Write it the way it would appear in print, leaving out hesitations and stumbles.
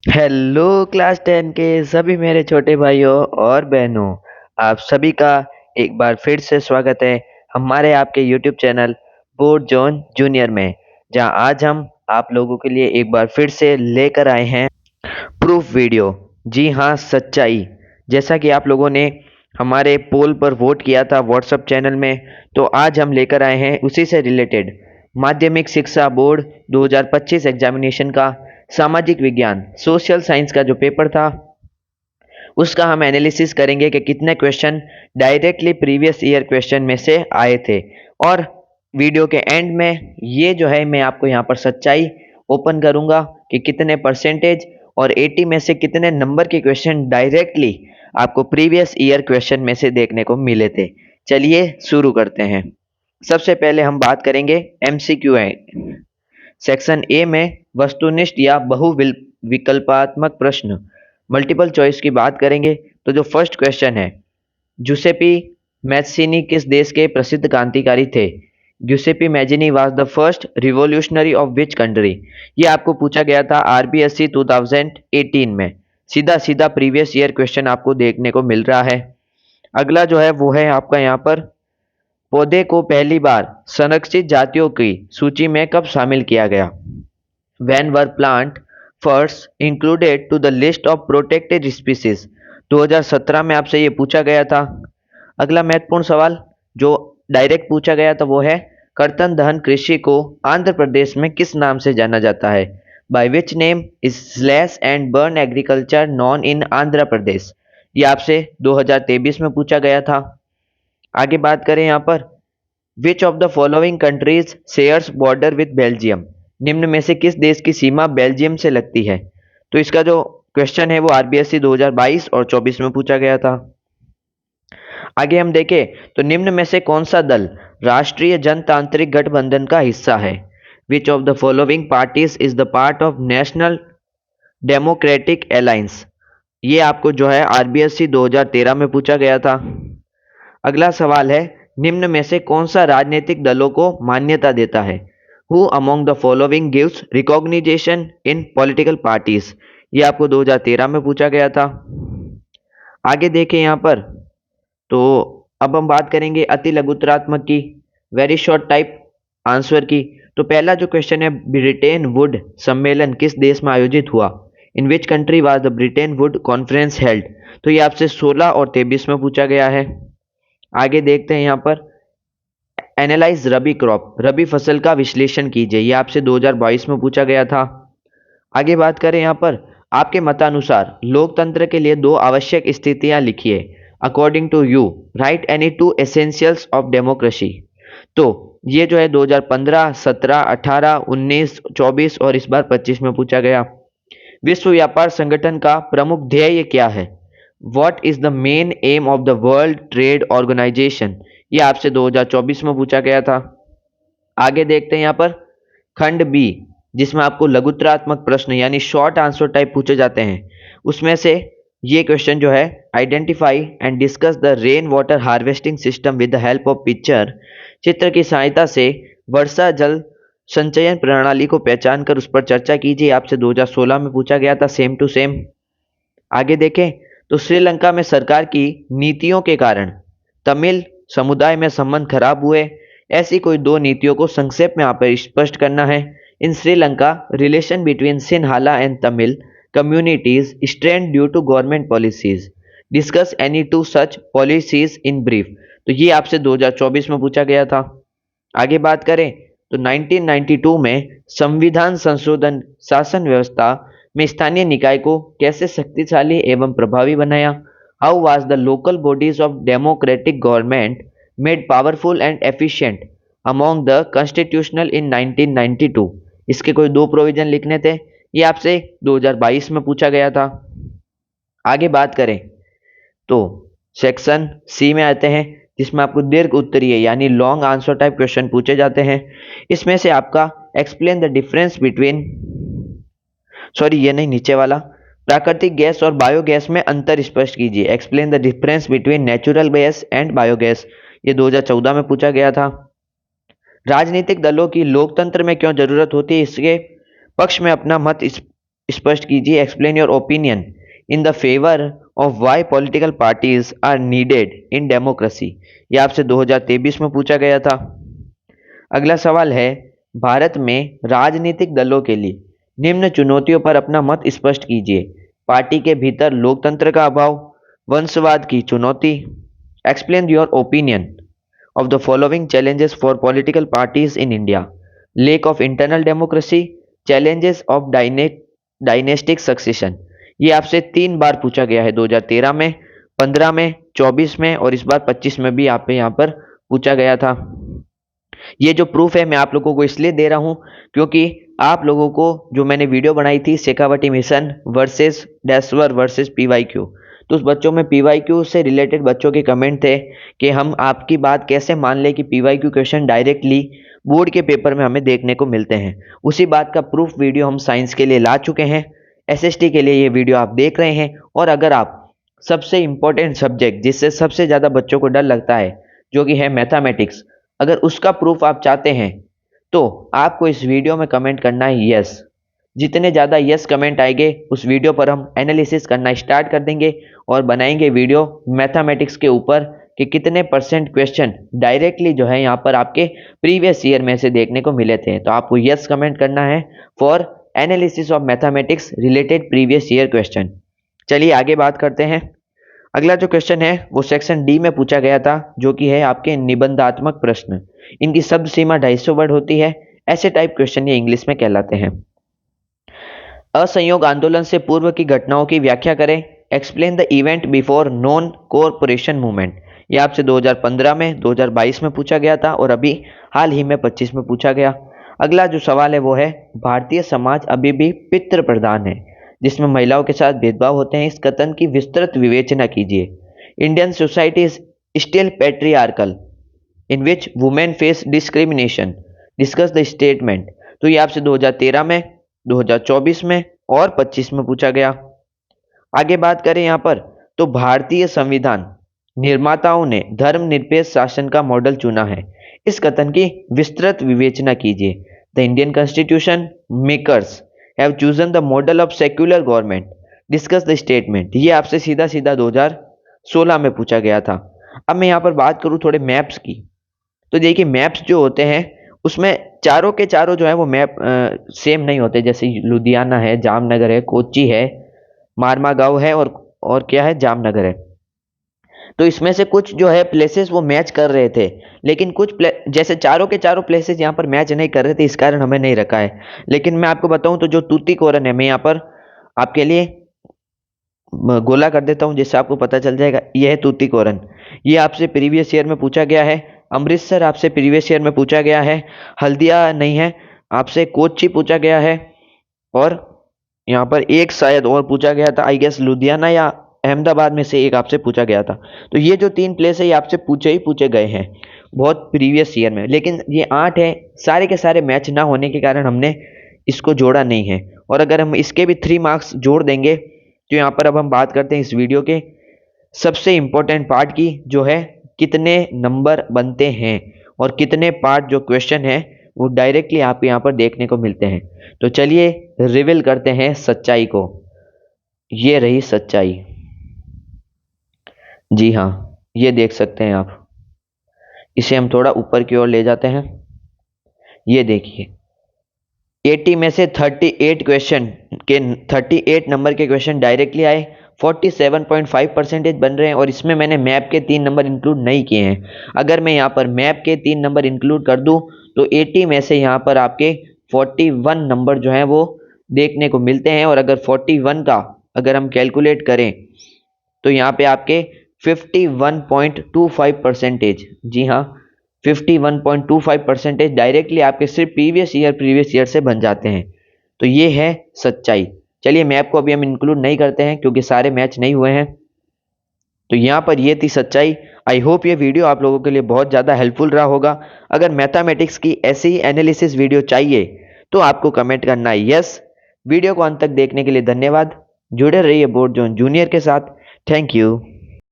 Hello class 10 के सभी मेरे छोटे भाइयों और बहनों, आप सभी का एक बार फिर से स्वागत है हमारे आपके YouTube channel board zone junior में, जहां आज हम आप लोगों के लिए एक बार फिर से लेकर आए हैं प्रूफ वीडियो। जी हाँ, सच्चाई। जैसा कि आप लोगों ने हमारे पोल पर वोट किया था व्हाट्सएप चैनल में, तो आज हम लेकर आए हैं उसी से रिलेटेड माध्यमिक शिक्षा बोर्ड 2025 एग्जामिनेशन का सामाजिक विज्ञान सोशल साइंस का जो पेपर था उसका हम एनालिसिस करेंगे कि कितने question directly previous year question में से आए थे। और वीडियो के एंड में ये जो है मैं आपको यहाँ पर सच्चाई ओपन करूंगा कि कितने परसेंटेज और 80 में से कितने नंबर के क्वेश्चन डायरेक्टली आपको प्रीवियस ईयर क्वेश्चन में से देखने को मिले थे। चलिए शुरू करते हैं। सबसे पहले हम बात करेंगे एमसीक्यू सेक्शन ए में वस्तुनिष्ठ या बहुविकल्पात्मक प्रश्न मल्टीपल चॉइस की बात करेंगे तो जो फर्स्ट क्वेश्चन है, जुसेपी मैत्सिनी किस देश के प्रसिद्ध क्रांतिकारी थे? Giuseppe Mazzini was the first revolutionary of which country? ये आपको पूछा गया था आरबीएससी 2018 में। सीधा सीधा प्रीवियस ईयर क्वेश्चन आपको देखने को मिल रहा है। अगला जो है वो है आपका यहाँ पर, पौधे को पहली बार संरक्षित जातियों की सूची में कब शामिल किया गया? When were plant first included to the list of protected species? 2017 में आपसे ये पूछा गया था। अगला महत्वपूर्ण सवाल जो डायरेक्ट पूछा गया था वो है, कर्तन दहन कृषि को आंध्र प्रदेश में किस नाम से जाना जाता है? By which name is slash and burn agriculture known in Andhra Pradesh? ये आपसे 2023 में पूछा गया था। आगे बात करें यहाँ पर, which of the following countries shares border with Belgium? निम्न में से किस देश की सीमा बेल्जियम से लगती है? तो इसका जो क्वेश्चन है वो आरबीएससी 2022 और 24 में पूछा गया था। आगे हम देखें तो निम्न में से कौन सा दल राष्ट्रीय जनतांत्रिक गठबंधन का हिस्सा है? Which of the following parties is the part of national democratic alliance? ये आपको जो है आरबीएससी 2013 में पूछा गया था। अगला सवाल है, निम्न में से कौन सा राजनीतिक दलों को मान्यता देता है? Who among the following gives recognition in political parties? ये आपको 2013 में पूछा गया था। आगे देखें यहाँ पर, तो अब हम बात करेंगे अति लघुतरात्मक की, वेरी शॉर्ट टाइप आंसर की। तो पहला जो क्वेश्चन है, ब्रिटेन वुड सम्मेलन किस देश में आयोजित हुआ? In which country was the Bretton Woods conference held? तो ये आपसे 16 और 23 में पूछा गया है। आगे देखते हैं यहाँ पर, एनालाइज रबी क्रॉप, रबी फसल का विश्लेषण कीजिए। ये आपसे 2022 में पूछा गया था। आगे बात करें यहाँ पर, आपके मतानुसार लोकतंत्र के लिए दो आवश्यक स्थितियां लिखिए। According to you write any two essentials of democracy? तो ये जो है 2015, 17, 18, 19, 24 और इस बार 25 में पूछा गया। विश्व व्यापार संगठन का प्रमुख ध्येय क्या है? What is the main aim of the World Trade Organization? ये आपसे 2024 में पूछा गया था। आगे देखते हैं यहाँ पर, खंड बी जिसमें आपको लघुतरात्मक प्रश्न यानी शॉर्ट आंसर टाइप पूछे जाते हैं, उसमें से ये क्वेश्चन जो है, identify and discuss the rain water harvesting system with the help of picture. चित्र की सहायता से वर्षा जल संचयन प्रणाली को पहचान कर उस पर चर्चा कीजिए। आपसे 2016 में पूछा गया था, सेम टू सेम। आगे देखें तो श्रीलंका में सरकार की नीतियों के कारण तमिल समुदाय में संबंध खराब हुए। ऐसी कोई दो नीतियों को संक्षेप में यहाँ पर स्पष्ट करना है। In Sri Lanka relation between Sinhala and Tamil communities strained due to government policies. Discuss any two such policies in brief. तो ये आपसे 2024 में पूछा गया था। आगे बात करें तो 1992 में संविधान संशोधन शासन व्यवस्था में स्थानीय निकाय को कैसे शक्तिशाली एवं प्रभावी बनाया? How was the local bodies of democratic government made powerful and efficient among the constitutional in 1992? इसके कोई दो प्रोविजन लिखने थे। ये आपसे 2022 में पूछा गया था। आगे बात करें तो सेक्शन सी में आते हैं, जिसमें आपको दीर्घ उत्तरीय यानी लॉन्ग आंसर टाइप क्वेश्चन पूछे जाते हैं। इसमें से आपका explain the difference between, sorry ये नहीं, नीचे वाला, प्राकृतिक गैस और बायोगैस में अंतर स्पष्ट कीजिए। Explain the difference between natural gas and biogas. ये 2014 में पूछा गया था। राजनीतिक दलों की लोकतंत्र में क्यों जरूरत होती है, इसके पक्ष में अपना मत स्पष्ट कीजिए। Explain your opinion in the favour of why political parties are needed in democracy. ये आपसे 2023 में पूछा गया था। अगला सवाल है, भारत में राजनीतिक दलों के लिए निम्न चुनौतियों पर अपना मत स्पष्ट कीजिए। पार्टी के भीतर लोकतंत्र का अभाव, वंशवाद की चुनौती। Explain your opinion of the following challenges for political parties in India. Lake of internal democracy, challenges of dynastic succession. ये आपसे 3 बार पूछा गया है, 2013 में, 15 में, 24 में और इस बार 25 में भी आप यहाँ पर पूछा गया था। ये जो प्रूफ है मैं आप लोगों को इसलिए दे रहा हूं क्योंकि आप लोगों को जो मैंने वीडियो बनाई थी शेखावटी मिशन वर्सेस डैशवर वर्सेस पीवाईक्यू, तो उस बच्चों में पीवाईक्यू से रिलेटेड बच्चों के कमेंट थे कि हम आपकी बात कैसे मान लें कि पीवाईक्यू क्वेश्चन डायरेक्टली बोर्ड के पेपर में हमें देखने को मिलते हैं। उसी बात का प्रूफ वीडियो हम साइंस के लिए ला चुके हैं, एसएसटी के लिए ये वीडियो आप देख रहे हैं। और अगर आप सबसे इंपॉर्टेंट सब्जेक्ट जिससे सबसे ज़्यादा बच्चों को डर लगता है जो कि है मैथमेटिक्स, अगर उसका प्रूफ आप चाहते हैं तो आपको इस वीडियो में कमेंट करना है यस। जितने ज़्यादा यस कमेंट आएंगे उस वीडियो पर हम एनालिसिस करना स्टार्ट कर देंगे और बनाएंगे वीडियो मैथमेटिक्स के ऊपर कि कितने परसेंट क्वेश्चन डायरेक्टली जो है यहाँ पर आपके प्रीवियस ईयर में से देखने को मिले थे। तो आपको यस कमेंट करना है for analysis of mathematics related previous year question. चलिए आगे बात करते हैं। अगला जो क्वेश्चन है वो सेक्शन डी में पूछा गया था जो कि है आपके निबंधात्मक प्रश्न। इनकी शब्द सीमा 250 वर्ड होती है। ऐसे टाइप क्वेश्चन ये इंग्लिश में कहलाते हैं। असहयोग आंदोलन से पूर्व की घटनाओं की व्याख्या करें। Explain the event before non corporation movement. ये आपसे 2015 में, 2022 में पूछा गया था और अभी हाल ही में 25 में पूछा गया। अगला जो सवाल है वो है, भारतीय समाज अभी भी पितृ प्रधान है जिसमें महिलाओं के साथ भेदभाव होते हैं। इस कथन की विस्तृत विवेचना कीजिए। Indian society is still patriarchal in which women face discrimination, discuss the statement. तो ये आपसे 2013 में, 2024 में और 25 में पूछा गया। आगे बात करें यहाँ पर तो भारतीय संविधान निर्माताओं ने धर्मनिरपेक्ष शासन का मॉडल चुना है। इस कथन की विस्तृत विवेचना कीजिए। The Indian constitution makers have chosen the model of secular government, discuss the statement. ये आपसे सीधा सीधा 2016 में पूछा गया था। अब मैं यहाँ पर बात करूँ थोड़े मैप्स की, तो देखिए मैप्स जो होते हैं उसमें चारों के चारों जो है वो मैप सेम नहीं होते। जैसे लुधियाना है, जामनगर है, कोच्चि है, मारमागांव है और क्या है, जामनगर है। तो इसमें से कुछ जो है प्लेसेस वो मैच कर रहे थे, लेकिन कुछ जैसे चारों के चारों प्लेसेस यहाँ पर मैच नहीं कर रहे थे, इस कारण हमें नहीं रखा है। लेकिन मैं आपको बताऊं तो जो तूतीकोरन है, मैं यहाँ पर आपके लिए गोला कर देता हूं जिससे आपको पता चल जाएगा। यह है तूतीकोरन। ये आपसे प्रीवियस ईयर में पूछा गया है। अमृतसर आपसे प्रीवियस ईयर में पूछा गया है। हल्दिया नहीं है, आपसे कोच्चि पूछा गया है और यहाँ पर एक शायद और पूछा गया था, आई गेस लुधियाना या अहमदाबाद में से एक आपसे पूछा गया था। तो ये जो 3 प्लेस है ये आपसे पूछे गए हैं बहुत प्रीवियस ईयर में, लेकिन ये 8 है, सारे के सारे मैच ना होने के कारण हमने इसको जोड़ा नहीं है। और अगर हम इसके भी 3 मार्क्स जोड़ देंगे तो यहाँ पर अब हम बात करते हैं इस वीडियो के सबसे इंपॉर्टेंट पार्ट की, जो है कितने नंबर बनते हैं और कितने पार्ट जो क्वेश्चन है वो डायरेक्टली आप यहाँ पर देखने को मिलते हैं। तो चलिए रिवील करते हैं सच्चाई को। ये रही सच्चाई। जी हाँ, ये देख सकते हैं आप। इसे हम थोड़ा ऊपर की ओर ले जाते हैं। ये देखिए 80 में से 38 क्वेश्चन के 38 नंबर के क्वेश्चन डायरेक्टली आए, 47.5% बन रहे हैं। और इसमें मैंने मैप के 3 नंबर इंक्लूड नहीं किए हैं। अगर मैं यहाँ पर मैप के 3 नंबर इंक्लूड कर दूं तो 80 में से यहाँ पर आपके 41 नंबर जो हैं वो देखने को मिलते हैं। और अगर 41 का अगर हम कैलकुलेट करें तो यहाँ पे आपके 51.25%, जी हाँ 51.25% डायरेक्टली आपके सिर्फ प्रीवियस ईयर से बन जाते हैं। तो ये है सच्चाई। चलिए मैप को अभी हम इंक्लूड नहीं करते हैं क्योंकि सारे मैच नहीं हुए हैं। तो यहाँ पर ये थी सच्चाई। आई होप ये वीडियो आप लोगों के लिए बहुत ज़्यादा हेल्पफुल रहा होगा। अगर मैथमेटिक्स की ऐसी ही एनालिसिस वीडियो चाहिए तो आपको कमेंट करना है यस। वीडियो को अंत तक देखने के लिए धन्यवाद। जुड़े रहिए बोर्ड जोन जूनियर के साथ। Thank you.